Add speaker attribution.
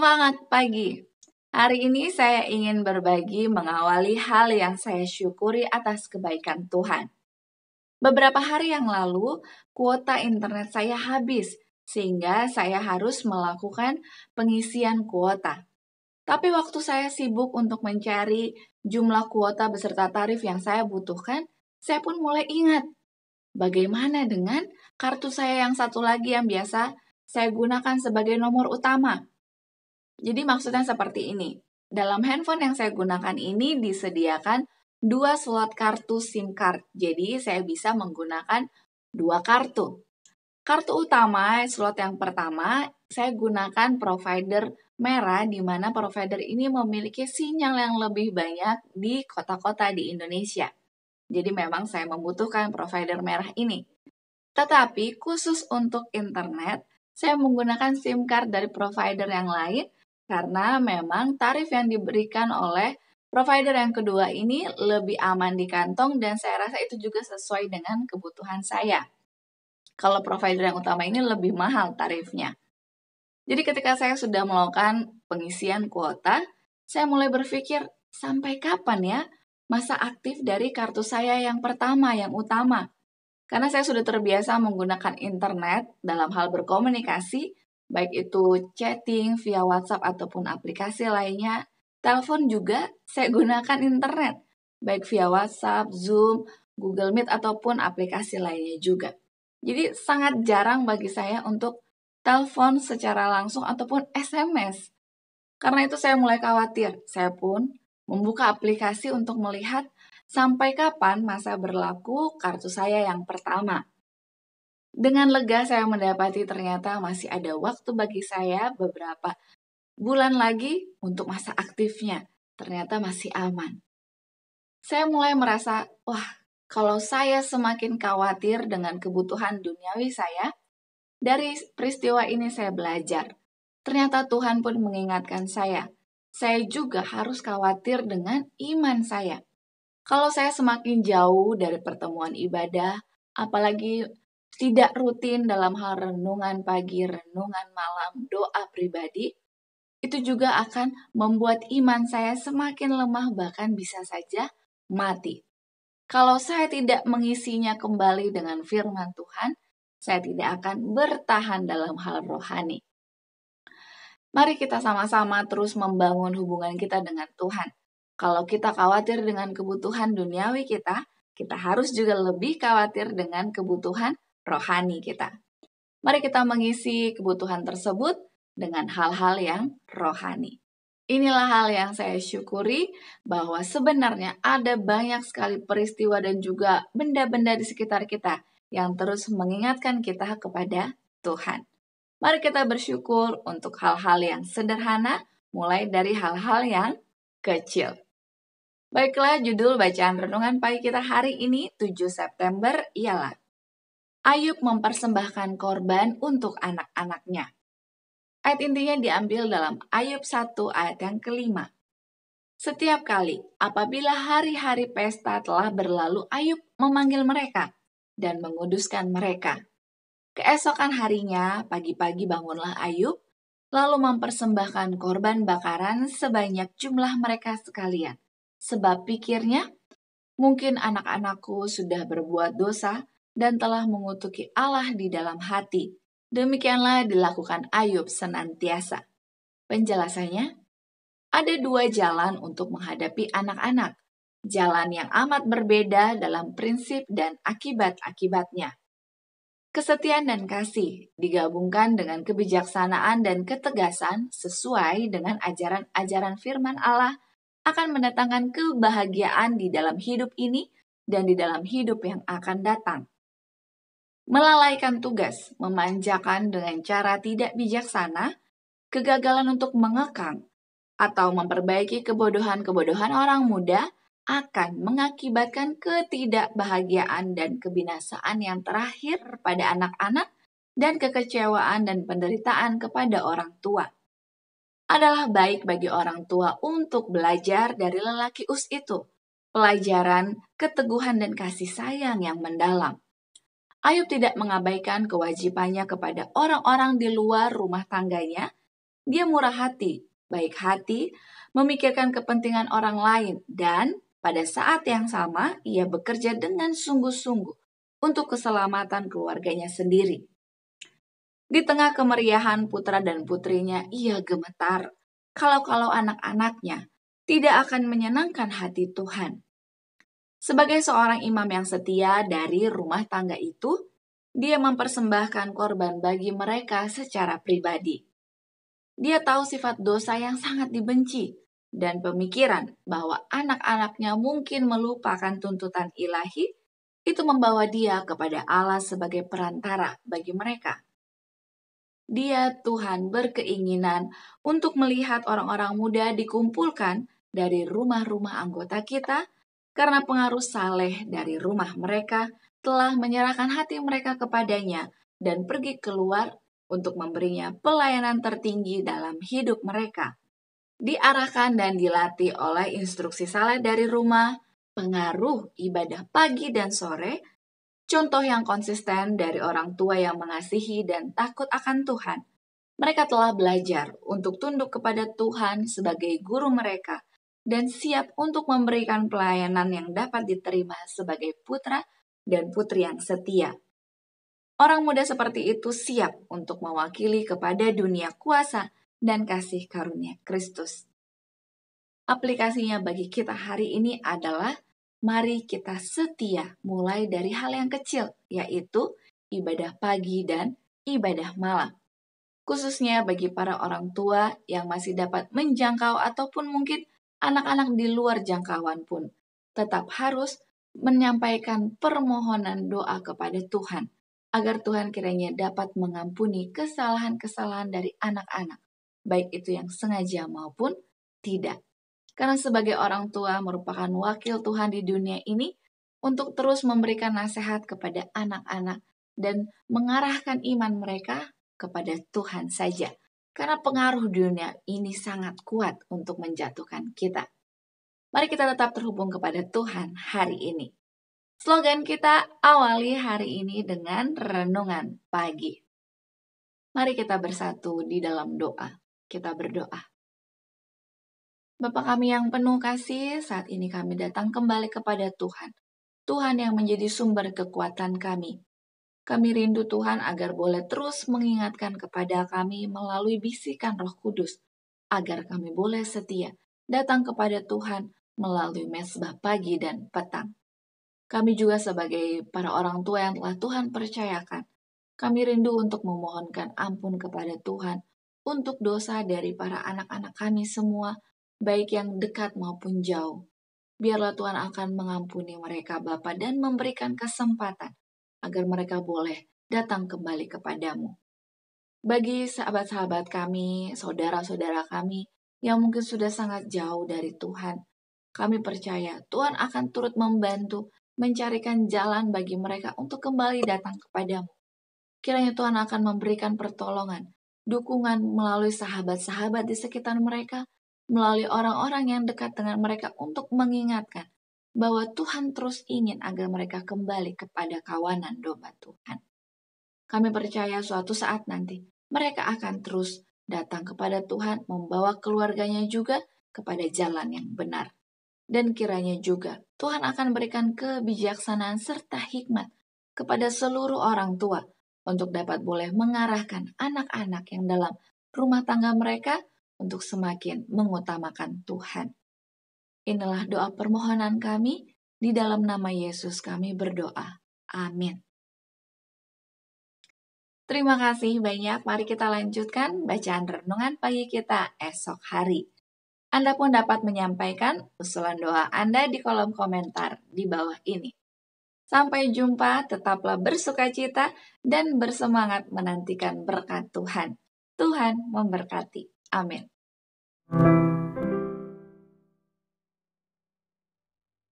Speaker 1: Semangat pagi! Hari ini saya ingin berbagi mengawali hal yang saya syukuri atas kebaikan Tuhan. Beberapa hari yang lalu, kuota internet saya habis, sehingga saya harus melakukan pengisian kuota. Tapi waktu saya sibuk untuk mencari jumlah kuota beserta tarif yang saya butuhkan, saya pun mulai ingat, bagaimana dengan kartu saya yang satu lagi yang biasa saya gunakan sebagai nomor utama. Jadi maksudnya seperti ini. Dalam handphone yang saya gunakan ini disediakan 2 slot kartu SIM card. Jadi saya bisa menggunakan 2 kartu. Kartu utama, slot yang pertama, saya gunakan provider merah di mana provider ini memiliki sinyal yang lebih banyak di kota-kota di Indonesia. Jadi memang saya membutuhkan provider merah ini. Tetapi khusus untuk internet, saya menggunakan SIM card dari provider yang lain karena memang tarif yang diberikan oleh provider yang kedua ini lebih aman di kantong dan saya rasa itu juga sesuai dengan kebutuhan saya. Kalau provider yang utama ini lebih mahal tarifnya. Jadi ketika saya sudah melakukan pengisian kuota, saya mulai berpikir, sampai kapan ya masa aktif dari kartu saya yang pertama, yang utama? Karena saya sudah terbiasa menggunakan internet dalam hal berkomunikasi, baik itu chatting via WhatsApp ataupun aplikasi lainnya. Telepon juga saya gunakan internet, baik via WhatsApp, Zoom, Google Meet ataupun aplikasi lainnya juga. Jadi sangat jarang bagi saya untuk telepon secara langsung ataupun SMS. Karena itu saya mulai khawatir. Saya pun membuka aplikasi untuk melihat sampai kapan masa berlaku kartu saya yang pertama. Dengan lega saya mendapati ternyata masih ada waktu bagi saya beberapa bulan lagi untuk masa aktifnya. Ternyata masih aman. Saya mulai merasa, wah, kalau saya semakin khawatir dengan kebutuhan duniawi saya, dari peristiwa ini saya belajar. Ternyata Tuhan pun mengingatkan saya juga harus khawatir dengan iman saya. Kalau saya semakin jauh dari pertemuan ibadah, apalagi tidak rutin dalam hal renungan pagi, renungan malam, doa pribadi, itu juga akan membuat iman saya semakin lemah bahkan bisa saja mati. Kalau saya tidak mengisinya kembali dengan firman Tuhan, saya tidak akan bertahan dalam hal rohani. Mari kita sama-sama terus membangun hubungan kita dengan Tuhan. Kalau kita khawatir dengan kebutuhan duniawi kita harus juga lebih khawatir dengan kebutuhan rohani kita. Mari kita mengisi kebutuhan tersebut dengan hal-hal yang rohani. Inilah hal yang saya syukuri bahwa sebenarnya ada banyak sekali peristiwa dan juga benda-benda di sekitar kita yang terus mengingatkan kita kepada Tuhan. Mari kita bersyukur untuk hal-hal yang sederhana, mulai dari hal-hal yang kecil. Baiklah, judul bacaan renungan pagi kita hari ini 7 September ialah Ayub mempersembahkan korban untuk anak-anaknya. Ayat intinya diambil dalam Ayub 1 ayat yang kelima. Setiap kali apabila hari-hari pesta telah berlalu, Ayub memanggil mereka dan menguduskan mereka. Keesokan harinya, pagi-pagi bangunlah Ayub, lalu mempersembahkan korban bakaran sebanyak jumlah mereka sekalian. Sebab pikirnya, mungkin anak-anakku sudah berbuat dosa dan telah mengutuki Allah di dalam hati. Demikianlah dilakukan Ayub senantiasa. Penjelasannya, ada 2 jalan untuk menghadapi anak-anak. Jalan yang amat berbeda dalam prinsip dan akibat-akibatnya. Kesetiaan dan kasih digabungkan dengan kebijaksanaan dan ketegasan sesuai dengan ajaran-ajaran firman Allah akan mendatangkan kebahagiaan di dalam hidup ini dan di dalam hidup yang akan datang. Melalaikan tugas, memanjakan dengan cara tidak bijaksana, kegagalan untuk mengekang, atau memperbaiki kebodohan-kebodohan orang muda akan mengakibatkan ketidakbahagiaan dan kebinasaan yang terakhir pada anak-anak dan kekecewaan dan penderitaan kepada orang tua. Adalah baik bagi orang tua untuk belajar dari lelaki Uz itu, pelajaran, keteguhan dan kasih sayang yang mendalam. Ayub tidak mengabaikan kewajibannya kepada orang-orang di luar rumah tangganya, Dia murah hati, baik hati, memikirkan kepentingan orang lain, dan pada saat yang sama ia bekerja dengan sungguh-sungguh untuk keselamatan keluarganya sendiri. Di tengah kemeriahan putra dan putrinya, ia gemetar kalau anak-anaknya tidak akan menyenangkan hati Tuhan. Sebagai seorang imam yang setia dari rumah tangga itu, dia mempersembahkan korban bagi mereka secara pribadi. Dia tahu sifat dosa yang sangat dibenci dan pemikiran bahwa anak-anaknya mungkin melupakan tuntutan ilahi itu membawa dia kepada Allah sebagai perantara bagi mereka. Dia, Tuhan, berkeinginan untuk melihat orang-orang muda dikumpulkan dari rumah-rumah anggota kita karena pengaruh saleh dari rumah mereka telah menyerahkan hati mereka kepadanya dan pergi keluar untuk memberinya pelayanan tertinggi dalam hidup mereka. Diarahkan dan dilatih oleh instruksi saleh dari rumah, pengaruh ibadah pagi dan sore, contoh yang konsisten dari orang tua yang mengasihi dan takut akan Tuhan. Mereka telah belajar untuk tunduk kepada Tuhan sebagai guru mereka dan siap untuk memberikan pelayanan yang dapat diterima sebagai putra dan putri yang setia. Orang muda seperti itu siap untuk mewakili kepada dunia kuasa dan kasih karunia Kristus. Aplikasinya bagi kita hari ini adalah mari kita setia mulai dari hal yang kecil, yaitu ibadah pagi dan ibadah malam. Khususnya bagi para orang tua yang masih dapat menjangkau ataupun mungkin anak-anak di luar jangkauan pun, tetap harus menyampaikan permohonan doa kepada Tuhan, agar Tuhan kiranya dapat mengampuni kesalahan-kesalahan dari anak-anak, baik itu yang sengaja maupun tidak. Karena sebagai orang tua merupakan wakil Tuhan di dunia ini untuk terus memberikan nasihat kepada anak-anak dan mengarahkan iman mereka kepada Tuhan saja. Karena pengaruh dunia ini sangat kuat untuk menjatuhkan kita. Mari kita tetap terhubung kepada Tuhan hari ini. Slogan kita awali hari ini dengan renungan pagi. Mari kita bersatu di dalam doa. Kita berdoa. Bapa kami yang penuh kasih, saat ini kami datang kembali kepada Tuhan. Tuhan yang menjadi sumber kekuatan kami. Kami rindu Tuhan agar boleh terus mengingatkan kepada kami melalui bisikan Roh Kudus, agar kami boleh setia datang kepada Tuhan melalui mezbah pagi dan petang. Kami juga sebagai para orang tua yang telah Tuhan percayakan, kami rindu untuk memohonkan ampun kepada Tuhan untuk dosa dari para anak-anak kami semua, baik yang dekat maupun jauh. Biarlah Tuhan akan mengampuni mereka Bapa dan memberikan kesempatan agar mereka boleh datang kembali kepadamu. Bagi sahabat-sahabat kami, saudara-saudara kami yang mungkin sudah sangat jauh dari Tuhan, kami percaya Tuhan akan turut membantu mencarikan jalan bagi mereka untuk kembali datang kepadamu. Kiranya Tuhan akan memberikan pertolongan, dukungan melalui sahabat-sahabat di sekitar mereka, melalui orang-orang yang dekat dengan mereka untuk mengingatkan bahwa Tuhan terus ingin agar mereka kembali kepada kawanan domba Tuhan. Kami percaya suatu saat nanti mereka akan terus datang kepada Tuhan, membawa keluarganya juga kepada jalan yang benar. Dan kiranya juga Tuhan akan berikan kebijaksanaan serta hikmat kepada seluruh orang tua untuk dapat boleh mengarahkan anak-anak yang dalam rumah tangga mereka untuk semakin mengutamakan Tuhan. Inilah doa permohonan kami, di dalam nama Yesus kami berdoa. Amin. Terima kasih banyak, mari kita lanjutkan bacaan renungan pagi kita esok hari. Anda pun dapat menyampaikan usulan doa Anda di kolom komentar di bawah ini. Sampai jumpa, tetaplah bersukacita dan bersemangat menantikan berkat Tuhan. Tuhan memberkati. Amin.